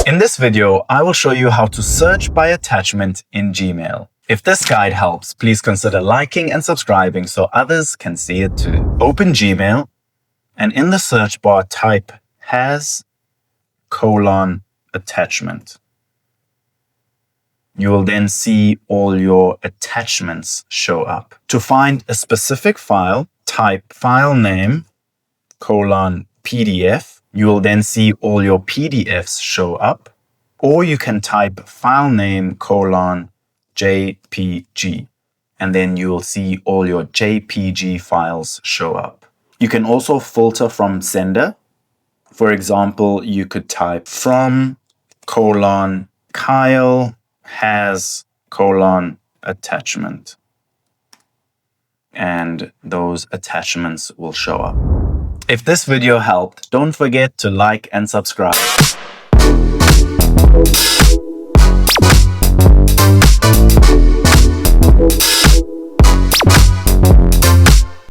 In this video, I will show you how to search by attachment in Gmail. If this guide helps, please consider liking and subscribing so others can see it too. Open Gmail and in the search bar type has:*attachment. You will then see all your attachments show up. To find a specific file, type filename:PDF. You will then see all your PDFs show up. Or you can type filename:JPG, and then you will see all your JPG files show up. You can also filter from sender. For example, you could type from:Kyle has:attachment. And those attachments will show up. If this video helped, don't forget to like and subscribe.